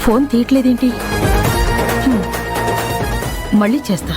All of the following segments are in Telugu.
ఫోన్ తీయట్లేదేంటి? మళ్ళీ చేస్తా.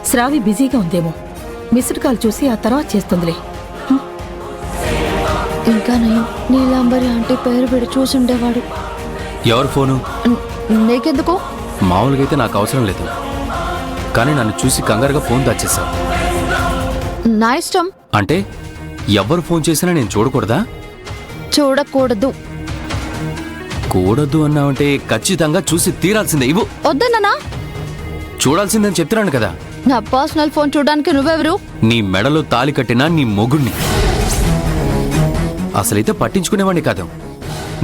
శ్రావి బిజీగా ఉందేమో, మిస్డ్ కాల్ చూసి ఆ తర్వాత చేస్తుందిలే. ఇంకా నయం, నీలాంబరి ఆంటీ పేరు పెడి చూసుండేవాడు. ఎవరు ఫోను? నీకెందుకు? మామూలుగా అయితే నాకు అవసరం లేదు, కానీ నన్ను చూసి కంగారుగా ఫోన్ దాచేశావు. నా ఇష్టం. అంటే ఎవరు ఫోన్ చేసినా నేను చూడకూడదా? చూడకూడదు. కూడదు అన్నావంటే ఖచ్చితంగా చూసి తీరాల్సిందే. ఇవ్వు. వద్దన్నా, చూడాల్సిందని చెప్తున్నాను కదా. నా పర్సనల్ ఫోన్ చూడడానికి నువ్వెవరు? నీ మెడలో తాలి కట్టిన నీ మొగుణ్ణి. అసలైతే పట్టించుకునేవాడిని కాదు.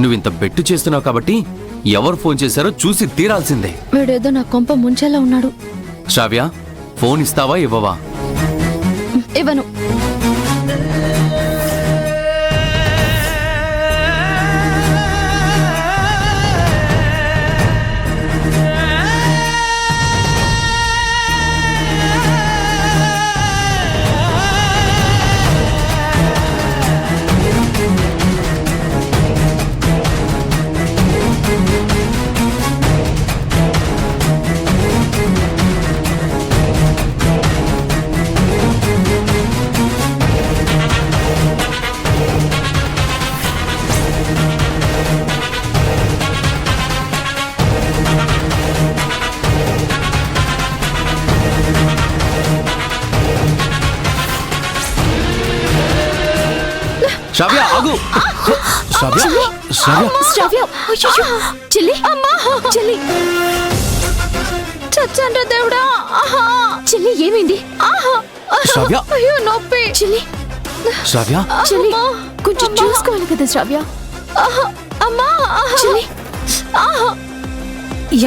నువ్వింత బెట్టు చేస్తున్నావు కాబట్టి ఎవరు ఫోన్ చేశారో చూసి తీరాల్సిందే. వీడేదో నా కొంప ముంచేలా ఉన్నాడు. శ్రావ్య, ఫోన్ ఇస్తావా ఇవ్వవా? ఇవ్వను. శ్రావ్య, ఆగు. శ్రావ్య, శ్రావ్య. శ్రావ్య, అయ్యయ్యో. చెల్లి, అమ్మా, చెల్లి. చచ్చాన్రా దేవుడా. చెల్లి, ఏమైంది? శ్రావ్య. అయ్యో, నొప్పి. చెల్లి, శ్రావ్య. చెల్లి, కొంచెం చూసుకోవాలి కదా శ్రావ్య. అమ్మా, చెల్లి.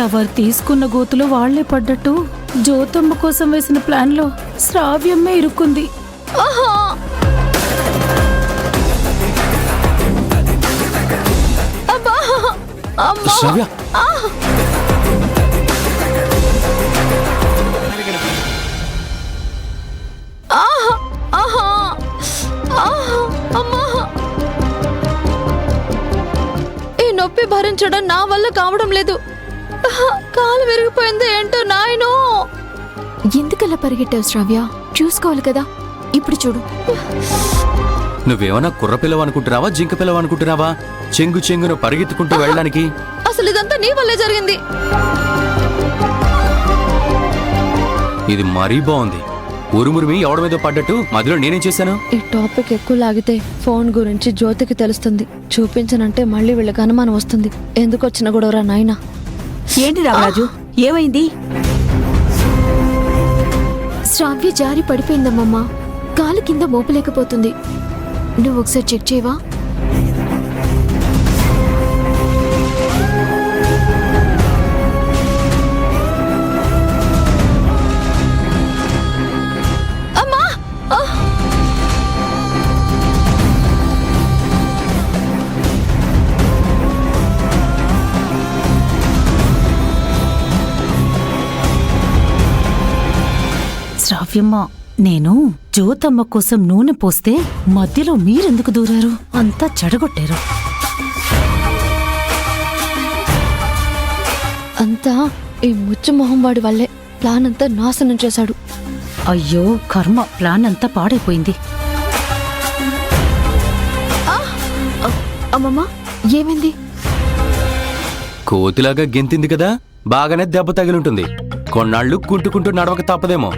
ఎవరు తీసుకున్న గోతులో వాళ్లే పడ్డట్టు జ్యోతమ్మ కోసం వేసిన ప్లాన్ లో శ్రావ్యమ్మే ఇరుక్కుంది. శ్రావ్య. ఈ నొప్పి భరించడం నా వల్ల కావడం లేదు. కాలు విరిగిపోయింది ఏంటో నాయనో. ఎందుకలా పరిగెట్టావు శ్రావ్య? చూసుకోవాలి కదా. ఇప్పుడు చూడు. నువ్వేమన్నా కుర్ర పిల్లవనుకుంటున్నావా, జింక పిల్లవనుకుంటున్నావా? చెంగు చెంగును పరిగెత్తుకుంటూ వెళ్ళడానికి. అసలు ఇదంతా నీ వల్లే జరిగింది. ఇది మరీ బాగుంది. ఉరుమురిమి ఎవడ మీద పడ్డట్టు మధ్యలో నేనేం చేశాను? ఈ టాపిక్ ఎక్కువ లాగితే ఫోన్ గురించి జ్యోతికి తెలుస్తుంది. చూపించనంటే మళ్ళీ వీళ్ళకి అనుమానం వస్తుంది. ఎందుకు వచ్చిన గొడవరా నాయనా? ఏంటి రామరాజు, ఏమైంది? శ్రావ్య జారి పడిపోయిందమ్మమ్మ. కాలు కింద మోపలేకపోతుంది. నువ్వు ఒకసారి చెక్ చేయవా? అమ్మా, శ్రావ్యమ్మ, నేను జ్యోతమ్మ కోసం నూనె పోస్తే మధ్యలో మీరెందుకు దూరారు? అంతా చెడగొట్టారు. అంతా ఈ ముచ్చు మొహం వాడి వల్లే. ప్లాన్ అంతా నాశనం చేశాడు. అయ్యో కర్మ, ప్లాన్ అంతా పాడైపోయింది. అమ్మమ్మ, ఏమైంది? కోతిలాగా గెంతింది కదా, బాగానే దెబ్బ తగిలుంటుంది. కొన్నాళ్ళు కుంటుకుంటూ నడవక తప్పదేమో.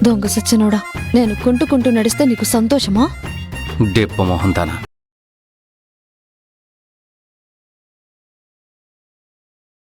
దొంగ సచ్చినోడా, నేను కుంటుకుంటూ నడిస్తే నీకు సంతోషమా? డెప్ప మొహం తన.